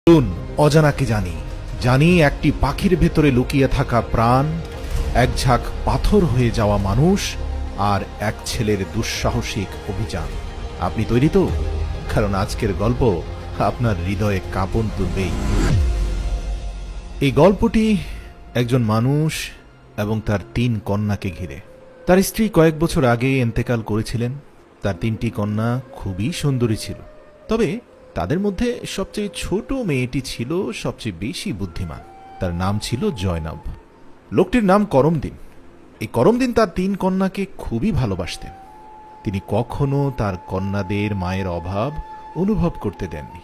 চলুন অজানাকে জানি জানি একটি পাখির ভেতরে লুকিয়ে থাকা প্রাণ, এক ঝাঁক পাথর হয়ে যাওয়া মানুষ আর এক ছেলের দুঃসাহসিক অভিযান। আপনি তৈরি তো? কারণ আজকের গল্প আপনার হৃদয়ে কাঁপন তুলবেই। এই গল্পটি একজন মানুষ এবং তার ৩ কন্যাকে ঘিরে। তার স্ত্রী কয়েক বছর আগে ইন্তেকাল করেছিলেন। তার ৩টি কন্যা খুবই সুন্দরী ছিল, তবে তাদের মধ্যে সবচেয়ে ছোট মেয়েটি ছিল সবচেয়ে বেশি বুদ্ধিমান। তার নাম ছিল জয়নব। লোকটির নাম করমদিন। এই করমদিন তার ৩ কন্যাকে খুবই ভালোবাসতেন। তিনি কখনো তার কন্যাদের মায়ের অভাব অনুভব করতে দেননি।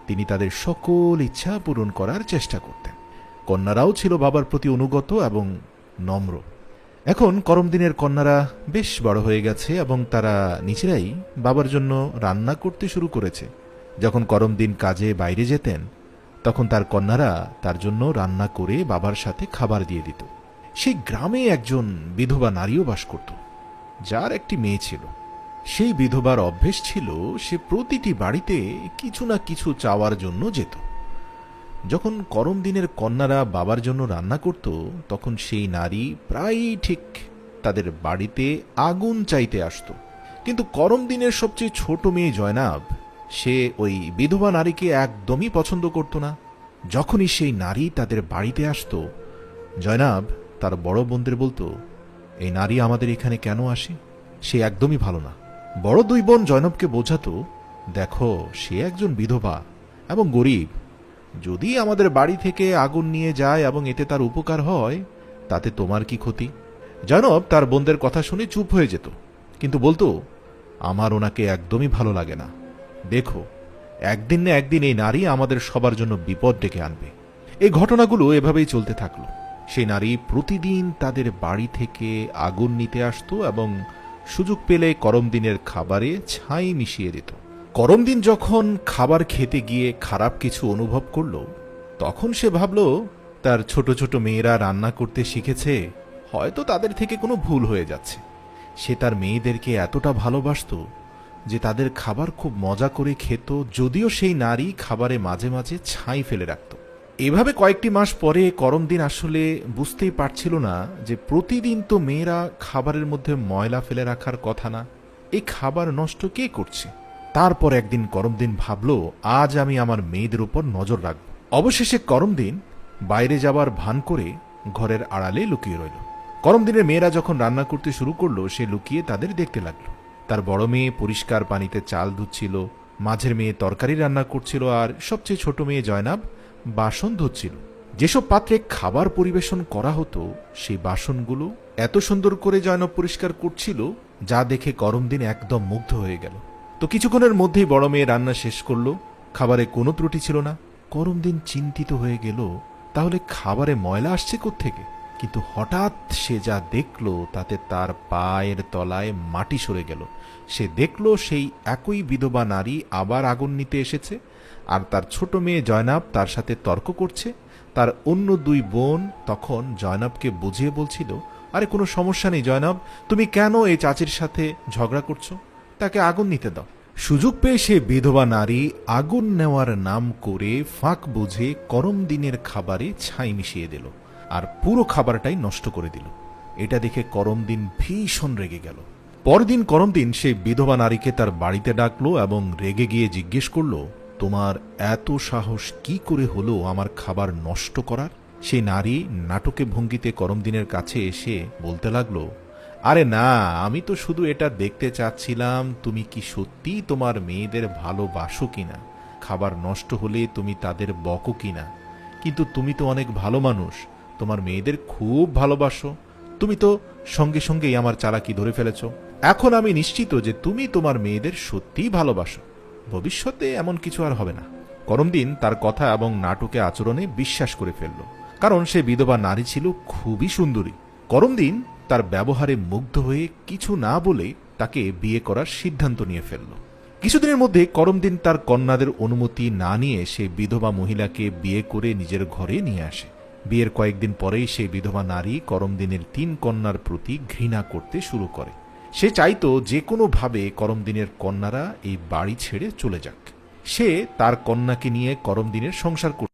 তিনি তাদের সকল ইচ্ছা পূরণ করার চেষ্টা করতেন। কন্যারাও ছিল বাবার প্রতি অনুগত এবং নম্র। এখন করমদিনের কন্যারা বেশ বড় হয়ে গেছে এবং তারা নিজেরাই বাবার জন্য রান্না করতে শুরু করেছে। যখন করমদিন কাজে বাইরে যেতেন, তখন তার কন্যারা তার জন্য রান্না করে বাবার সাথে খাবার দিয়ে দিত। সেই গ্রামে একজন বিধবা নারীও বাস করত, যার একটি মেয়ে ছিল। সেই বিধবার অভ্যেস ছিল সে প্রতিটি বাড়িতে কিছু না কিছু চাওয়ার জন্য যেত। যখন করমদিনের কন্যারা বাবার জন্য রান্না করত, তখন সেই নারী প্রায়ই ঠিক তাদের বাড়িতে আগুন চাইতে আসত। কিন্তু করমদিনের সবচেয়ে ছোট মেয়ে জয়নাব, সে ওই বিধবা নারীকে একদমই পছন্দ করত না। যখনই সেই নারী তাদের বাড়িতে আসত, জয়নাব তার বড় বোনদের বলতো, এই নারী আমাদের এখানে কেন আসে? সে একদমই ভালো না। বড় 2 বোন জয়নবকে বোঝাতো, দেখো সে একজন বিধবা এবং গরিব। যদি আমাদের বাড়ি থেকে আগুন নিয়ে যায় এবং এতে তার উপকার হয়, তাতে তোমার কি ক্ষতি? জয়নব তার বোনদের কথা শুনে চুপ হয়ে যেত, কিন্তু বলতো, আমার ওনাকে একদমই ভালো লাগে না। দেখো, একদিন না একদিন এই নারী আমাদের সবার জন্য বিপদ ডেকে আনবে। এই ঘটনাগুলো এভাবেই চলতে থাকলো। সেই নারী প্রতিদিন তাদের বাড়ি থেকে আগুন নিতে আসতো এবং সুযোগ পেলে করমদিনের খাবারে ছাই মিশিয়ে দিত। করমদিন যখন খাবার খেতে গিয়ে খারাপ কিছু অনুভব করল, তখন সে ভাবল, তার ছোট ছোট মেয়েরা রান্না করতে শিখেছে, হয়তো তাদের থেকে কোনো ভুল হয়ে যাচ্ছে। সে তার মেয়েদেরকে এতটা ভালোবাসতো যে তাদের খাবার খুব মজা করে খেত, যদিও সেই নারী খাবারে মাঝে মাঝে ছাই ফেলে রাখত। এভাবে কয়েকটি মাস পরে করমদিন আসলে বুঝতেই পারছিল না যে প্রতিদিন তো মেয়েরা খাবারের মধ্যে ময়লা ফেলে রাখার কথা না, এই খাবার নষ্ট কে করছে। তারপর একদিন করমদিন ভাবল, আজ আমি আমার মেয়েদের উপর নজর রাখব। অবশেষে করমদিন বাইরে যাবার ভান করে ঘরের আড়ালে লুকিয়ে রইল। করমদিনের মেয়েরা যখন রান্না করতে শুরু করলো, সে লুকিয়ে তাদের দেখতে লাগলো। তার বড় মেয়ে পরিষ্কার পানিতে চাল ধুচ্ছিল, মাঝের মেয়ে তরকারি রান্না করছিল, আর সবচেয়ে ছোট মেয়ে জয়নাব বাসন ধুচ্ছিল। যেসব পাত্রে খাবার পরিবেশন করা হতো, সেই বাসনগুলো এত সুন্দর করে জয়নাব পরিষ্কার করছিল, যা দেখে করমদিন একদম মুগ্ধ হয়ে গেল। তো কিছুক্ষণের মধ্যেই বড় মেয়ে রান্না শেষ করলো। খাবারে কোনো ত্রুটি ছিল না। করমদিন চিন্তিত হয়ে গেল, তাহলে খাবারে ময়লা আসছে কোত্থেকে? কিন্তু হঠাৎ সে যা দেখল, তাতে তার পায়ের তলায় মাটি সরে গেল। সে দেখল সেই একই বিধবা নারী আবার আগুন নিতে এসেছে, আর তার ছোট মেয়ে জয়নাব তার সাথে তর্ক করছে। তার অন্য 2 বোন তখন জয়নাবকে বুঝিয়ে বলছিল, আরে কোনো সমস্যা নেই জয়নাব, তুমি কেন এই চাচির সাথে ঝগড়া করছো? তাকে আগুন নিতে দাও। সুযোগ পেয়ে সে বিধবা নারী আগুন নেওয়ার নাম করে ফাঁক বুঝে করমদিনের খাবারে ছাই মিশিয়ে দিল, আর পুরো খাবারটাই নষ্ট করে দিল। এটা দেখে করমদিন ভীষণ রেগে গেল। পরদিন করমদিন সেই বিধবা নারীকে তার বাড়িতে ডাকলো এবং রেগে গিয়ে জিজ্ঞেস করলো, তোমার এত সাহস কি করে হলো আমার খাবার নষ্ট করার? সেই নারী নাটকে ভঙ্গিতে করমদিনের কাছে এসে বলতে লাগলো, আরে না, আমি তো শুধু এটা দেখতে চাচ্ছিলাম তুমি কি সত্যি তোমার মেয়েদের ভালোবাসো কিনা, খাবার নষ্ট হলে তুমি তাদের বকো কিনা। কিন্তু তুমি তো অনেক ভালো মানুষ, তোমার মেয়েদের খুব ভালোবাসো। তুমি তো সঙ্গে সঙ্গেই আমার চালাকি ধরে ফেলেছ। এখন আমি নিশ্চিত যে তুমি তোমার মেয়েদের সত্যিই ভালোবাসো। ভবিষ্যতে এমন কিছু আর হবে না। করমদিন তার কথা এবং নাটকে আচরণে বিশ্বাস করে ফেলল, কারণ সে বিধবা নারী ছিল খুবই সুন্দরী। করমদিন তার ব্যবহারে মুগ্ধ হয়ে কিছু না বলে তাকে বিয়ে করার সিদ্ধান্ত নিয়ে ফেলল। কিছুদিনের মধ্যে করমদিন তার কন্যাদের অনুমতি না নিয়ে সে বিধবা মহিলাকে বিয়ে করে নিজের ঘরে নিয়ে আসে। বিয়ের কয়েকদিন পরেই সেই বিধবা নারী করমদিনের 3 কন্যার প্রতি ঘৃণা করতে শুরু করে। সে চাইতো যে কোনোভাবে করমদিনের কন্যারা এই বাড়ি ছেড়ে চলে যাক। সে তার কন্যাকে নিয়ে করমদিনের সংসার করত।